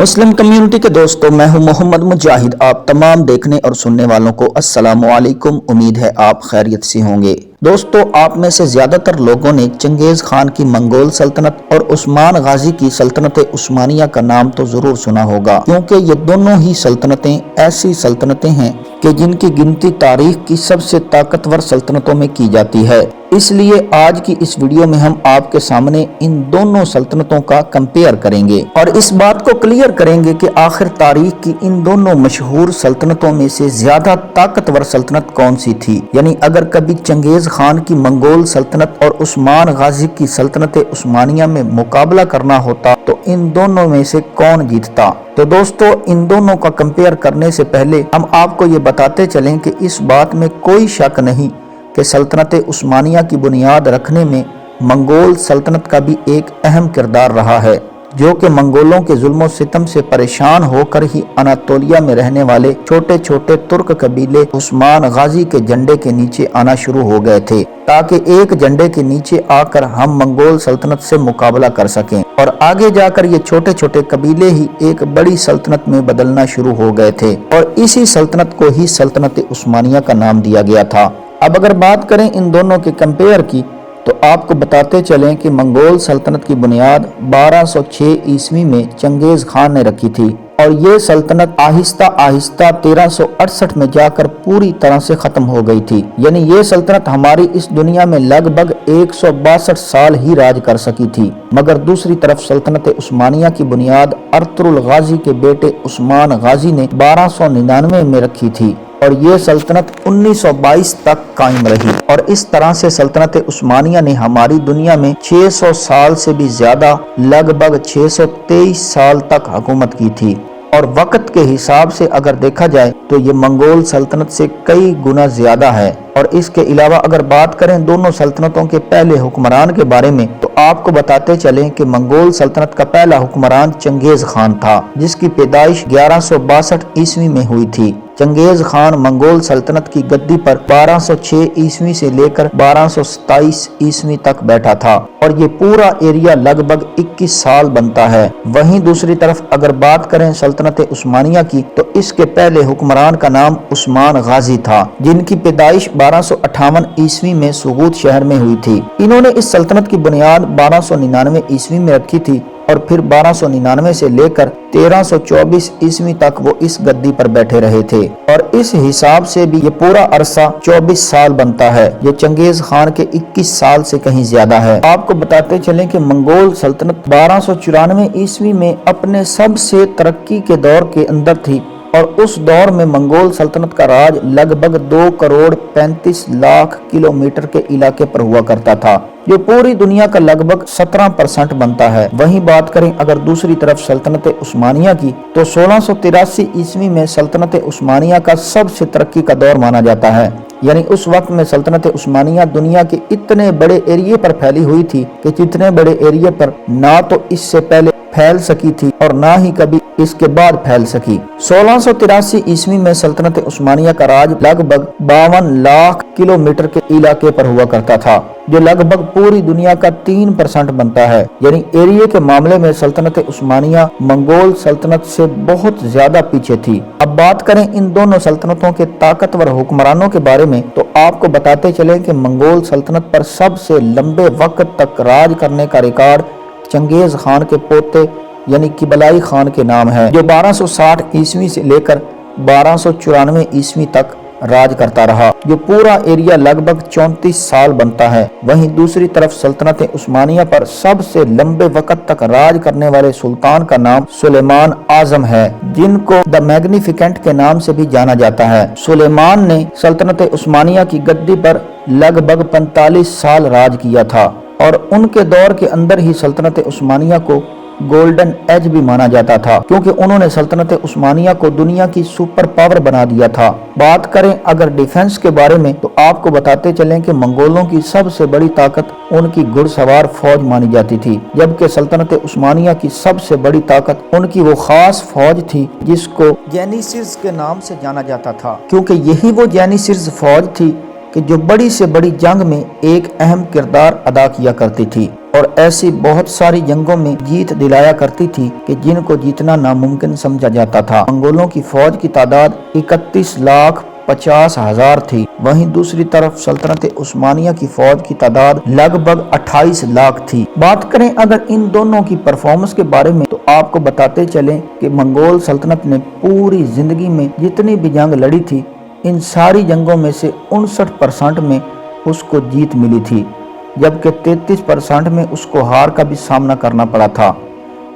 مسلم community کے دوستوں، میں ہوں محمد مجاہد۔ آپ تمام دیکھنے اور سننے والوں کو السلام علیکم۔ امید ہے آپ خیریت سے ہوں گے۔ دوستو، آپ میں سے زیادہ تر لوگوں نے چنگیز خان کی منگول سلطنت اور عثمان غازی کی سلطنت عثمانیہ کا نام تو ضرور سنا ہوگا، کیونکہ یہ دونوں ہی سلطنتیں ایسی سلطنتیں ہیں کہ جن کی گنتی تاریخ کی سب سے طاقتور سلطنتوں میں کی جاتی ہے۔ اس لیے آج کی اس ویڈیو میں ہم آپ کے سامنے ان دونوں سلطنتوں کا کمپیئر کریں گے اور اس بات کو کلیئر کریں گے کہ آخر تاریخ کی ان دونوں مشہور سلطنتوں میں سے زیادہ طاقتور سلطنت کون سی تھی۔ یعنی اگر کبھی چنگیز خان کی منگول سلطنت اور عثمان غازی کی سلطنت عثمانیہ میں مقابلہ کرنا ہوتا تو ان دونوں میں سے کون جیتتا۔ تو دوستو، ان دونوں کا کمپیئر کرنے سے پہلے ہم آپ کو یہ بتاتے چلیں کہ اس بات میں کوئی شک نہیں کہ سلطنت عثمانیہ کی بنیاد رکھنے میں منگول سلطنت کا بھی ایک اہم کردار رہا ہے، جو کہ منگولوں کے ظلم و ستم سے پریشان ہو کر ہی اناطولیہ میں رہنے والے چھوٹے چھوٹے ترک قبیلے عثمان غازی کے جھنڈے کے نیچے آنا شروع ہو گئے تھے، تاکہ ایک جھنڈے کے نیچے آ کر ہم منگول سلطنت سے مقابلہ کر سکیں، اور آگے جا کر یہ چھوٹے چھوٹے قبیلے ہی ایک بڑی سلطنت میں بدلنا شروع ہو گئے تھے، اور اسی سلطنت کو ہی سلطنت عثمانیہ کا نام دیا گیا تھا۔ اب اگر بات کریں ان دونوں کے کمپیئر کی، تو آپ کو بتاتے چلیں کہ منگول سلطنت کی بنیاد 1206 عیسوی میں چنگیز خان نے رکھی تھی، اور یہ سلطنت آہستہ آہستہ 1368 میں جا کر پوری طرح سے ختم ہو گئی تھی۔ یعنی یہ سلطنت ہماری اس دنیا میں لگ بھگ 162 سال ہی راج کر سکی تھی، مگر دوسری طرف سلطنت عثمانیہ کی بنیاد ارطغرل غازی کے بیٹے عثمان غازی نے 1299 میں رکھی تھی، اور یہ سلطنت 1922 تک قائم رہی، اور اس طرح سے سلطنت عثمانیہ نے ہماری دنیا میں 600 سال سے بھی زیادہ، لگ بھگ 623 سال تک حکومت کی تھی، اور وقت کے حساب سے اگر دیکھا جائے تو یہ منگول سلطنت سے کئی گنا زیادہ ہے۔ اور اس کے علاوہ اگر بات کریں دونوں سلطنتوں کے پہلے حکمران کے بارے میں، تو آپ کو بتاتے چلیں کہ منگول سلطنت کا پہلا حکمران چنگیز خان تھا، جس کی پیدائش 1162 عیسوی میں ہوئی تھی۔ چنگیز خان منگول سلطنت کی گدی پر 1206 عیسوی سے لے کر 1227 عیسوی تک بیٹھا تھا، اور یہ پورا ایریا لگ بھگ 21 سال بنتا ہے۔ وہیں دوسری طرف اگر بات کریں سلطنت عثمانیہ کی، تو اس کے پہلے حکمران کا نام عثمان غازی تھا، جن کی پیدائش 1258 عیسوی میں سغوت شہر میں ہوئی تھی۔ انہوں نے اس سلطنت کی بنیاد 1299 عیسوی میں رکھی تھی، اور پھر 1299 سے لے کر 1324 عیسوی تک وہ اس گدی پر بیٹھے رہے تھے، اور اس حساب سے بھی یہ پورا عرصہ 24 سال بنتا ہے، یہ چنگیز خان کے 21 سال سے کہیں زیادہ ہے۔ آپ کو بتاتے چلیں کہ منگول سلطنت 1294 عیسوی میں اپنے سب سے ترقی کے دور کے اندر تھی، اور اس دور میں منگول سلطنت کا راج لگ بھگ 2,35,00,000 کلومیٹر کے علاقے پر ہوا کرتا تھا، جو پوری دنیا کا لگ بھگ 17% بنتا ہے۔ وہیں بات کریں اگر دوسری طرف سلطنت عثمانیہ کی، تو 1683 عیسوی میں سلطنت عثمانیہ کا سب سے ترقی کا دور مانا جاتا ہے۔ یعنی اس وقت میں سلطنت عثمانیہ دنیا کے اتنے بڑے ایریے پر پھیلی ہوئی تھی کہ جتنے بڑے ایریے پر نہ تو اس سے پہلے پھیل سکی تھی اور نہ ہی کبھی اس کے بعد پھیل سکی۔ 1683 عیسوی میں سلطنت عثمانیہ کا راج لگ بھگ 52,00,000 کلومیٹر کے علاقے پر ہوا کرتا تھا، جو لگ بھگ پوری دنیا کا 3% بنتا ہے۔ یعنی ایریے کے معاملے میں سلطنت عثمانیہ منگول سلطنت سے بہت زیادہ پیچھے تھی۔ اب بات کریں ان دونوں سلطنتوں کے طاقتور حکمرانوں کے بارے میں، تو آپ کو بتاتے چلیں کہ منگول سلطنت پر سب سے لمبے وقت تک راج کرنے کا ریکارڈ چنگیز خان کے پوتے یعنی قبلائی خان کے نام ہے، جو 1260 عیسوی سے لے کر 1294 عیسوی تک راج کرتا رہا، جو پورا ایریا لگ بھگ 34 سال بنتا ہے۔ وہیں دوسری طرف سلطنت عثمانیہ پر سب سے لمبے وقت تک راج کرنے والے سلطان کا نام سلیمان اعظم ہے، جن کو دی میگنیفیکینٹ کے نام سے بھی جانا جاتا ہے۔ سلیمان نے سلطنت عثمانیہ کی گدی پر لگ بھگ 45 سال راج کیا تھا، اور ان کے دور کے اندر ہی سلطنت عثمانیہ کو گولڈن ایج بھی مانا جاتا تھا، کیونکہ انہوں نے سلطنت عثمانیہ کو دنیا کی سپر پاور بنا دیا تھا۔ بات کریں اگر ڈیفنس کے بارے میں، تو آپ کو بتاتے چلیں کہ منگولوں کی سب سے بڑی طاقت ان کی گھڑ سوار فوج مانی جاتی تھی، جبکہ سلطنت عثمانیہ کی سب سے بڑی طاقت ان کی وہ خاص فوج تھی جس کو جینیسرز کے نام سے جانا جاتا تھا، کیونکہ یہی وہ جینیسرز فوج تھی کہ جو بڑی سے بڑی جنگ میں ایک اہم کردار ادا کیا کرتی تھی اور ایسی بہت ساری جنگوں میں جیت دلایا کرتی تھی کہ جن کو جیتنا ناممکن سمجھا جاتا تھا۔ منگولوں کی فوج کی تعداد 31,50,000 تھی، وہیں دوسری طرف سلطنت عثمانیہ کی فوج کی تعداد لگ بھگ 28 لاکھ تھی۔ بات کریں اگر ان دونوں کی پرفارمنس کے بارے میں تو آپ کو بتاتے چلیں کہ منگول سلطنت نے پوری زندگی میں جتنی بھی جنگ لڑی تھی، ان ساری جنگوں میں سے 59% میں اس کو جیت ملی تھی، جبکہ 33% میں اس کو ہار کا بھی سامنا کرنا پڑا تھا،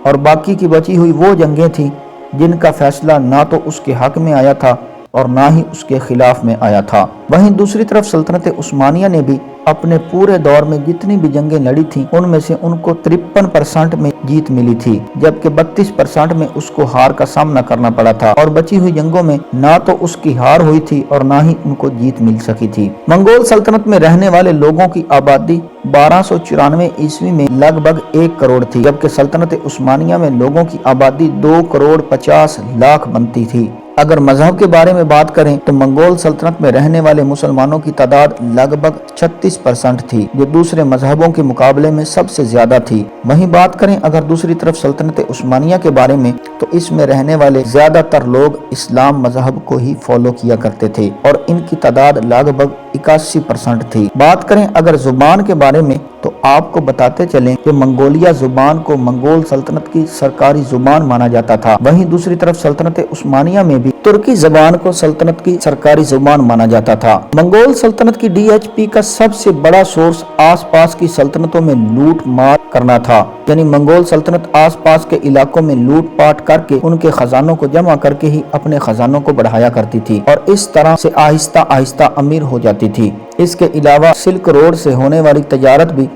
اور باقی کی بچی ہوئی وہ جنگیں تھیں جن کا فیصلہ نہ تو اس کے حق میں آیا تھا اور نہ ہی اس کے خلاف میں آیا تھا۔ وہیں دوسری طرف سلطنت عثمانیہ نے بھی اپنے پورے دور میں جتنی بھی جنگیں لڑی تھیں ان میں سے ان کو 53% میں جیت ملی تھی، جبکہ 32% میں اس کو ہار کا سامنا کرنا پڑا تھا، اور بچی ہوئی جنگوں میں نہ تو اس کی ہار ہوئی تھی اور نہ ہی ان کو جیت مل سکی تھی۔ منگول سلطنت میں رہنے والے لوگوں کی آبادی 1294 عیسوی میں لگ بھگ 1 کروڑ تھی، جبکہ سلطنت عثمانیہ میں لوگوں کی آبادی 2,50,00,000 بنتی تھی۔ اگر مذہب کے بارے میں بات کریں تو منگول سلطنت میں رہنے والے مسلمانوں کی تعداد لگ بھگ 36% تھی، جو دوسرے مذہبوں کے مقابلے میں سب سے زیادہ تھی۔ وہیں بات کریں اگر دوسری طرف سلطنت عثمانیہ کے بارے میں تو اس میں رہنے والے زیادہ تر لوگ اسلام مذہب کو ہی فالو کیا کرتے تھے اور ان کی تعداد لگ بھگ 81% تھی۔ بات کریں اگر زبان کے بارے میں تو آپ کو بتاتے چلیں کہ منگولیا زبان کو منگول سلطنت کی سرکاری زبان مانا جاتا تھا، وہیں دوسری طرف سلطنت عثمانیہ میں بھی ترکی زبان کو سلطنت کی سرکاری زبان مانا جاتا تھا۔ منگول سلطنت کی DHP کا سب سے بڑا سورس آس پاس کی سلطنتوں میں لوٹ مار کرنا تھا، یعنی منگول سلطنت آس پاس کے علاقوں میں لوٹ پاٹ کر کے ان کے خزانوں کو جمع کر کے ہی اپنے خزانوں کو بڑھایا کرتی تھی اور اس طرح سے آہستہ آہستہ امیر ہو جاتی تھی۔ اس کے علاوہ سلک روڈ سے ہونے والی تجارت بھی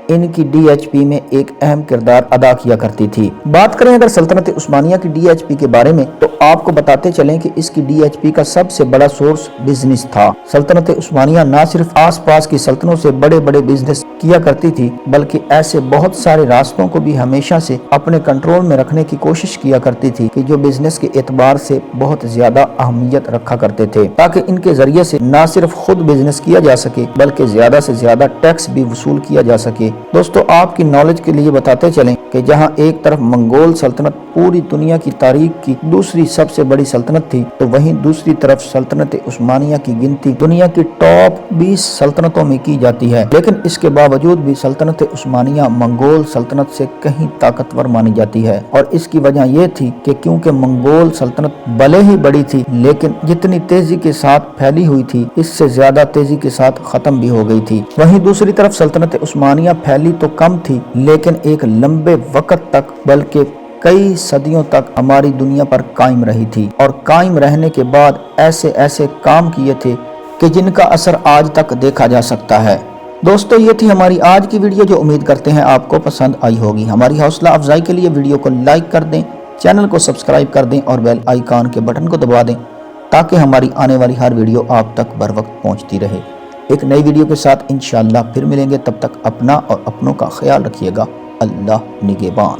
ان کی DHP میں ایک اہم کردار ادا کیا کرتی تھی۔ بات کریں اگر سلطنت عثمانیہ کی DHP کے بارے میں تو آپ کو بتاتے چلیں کہ اس کی DHP کا سب سے بڑا سورس بزنس تھا۔ سلطنت عثمانیہ نہ صرف آس پاس کی سلطنتوں سے بڑے بڑے بزنس کیا کرتی تھی بلکہ ایسے بہت سارے راستوں کو بھی ہمیشہ سے اپنے کنٹرول میں رکھنے کی کوشش کیا کرتی تھی کہ جو بزنس کے اعتبار سے بہت زیادہ اہمیت رکھا کرتے تھے، تاکہ ان کے ذریعے سے نہ صرف خود بزنس کیا جا سکے بلکہ زیادہ سے زیادہ ٹیکس بھی وصول کیا جا سکے۔ دوستو آپ کی نالج کے لیے بتاتے چلیں کہ جہاں ایک طرف منگول سلطنت پوری دنیا کی تاریخ کی دوسری سب سے بڑی سلطنت تھی تو وہیں دوسری طرف سلطنت عثمانیہ کی گنتی دنیا کی ٹاپ 20 سلطنتوں میں کی جاتی ہے، لیکن اس کے باوجود بھی سلطنت عثمانیہ منگول سلطنت سے کہیں طاقتور مانی جاتی ہے، اور اس کی وجہ یہ تھی کہ کیونکہ منگول سلطنت بھلے ہی بڑی تھی لیکن جتنی تیزی کے ساتھ پھیلی ہوئی تھی اس سے زیادہ تیزی کے ساتھ ختم بھی ہو گئی تھی۔ وہیں دوسری طرف سلطنت عثمانیہ پھیلی تو کم تھی لیکن ایک لمبے وقت تک بلکہ کئی صدیوں تک ہماری دنیا پر قائم رہی تھی، اور قائم رہنے کے بعد ایسے ایسے کام کیے تھے کہ جن کا اثر آج تک دیکھا جا سکتا ہے۔ دوستو یہ تھی ہماری آج کی ویڈیو جو امید کرتے ہیں آپ کو پسند آئی ہوگی۔ ہماری حوصلہ افزائی کے لیے ویڈیو کو لائک کر دیں، چینل کو سبسکرائب کر دیں اور بیل آئیکن کے بٹن کو دبا دیں تاکہ ہماری آنے والی ہر ویڈیو آپ تک بر وقت پہنچتی رہے۔ ایک نئی ویڈیو کے ساتھ انشاءاللہ پھر ملیں گے، تب تک اپنا اور اپنوں کا خیال رکھیے گا۔ اللہ نگہبان۔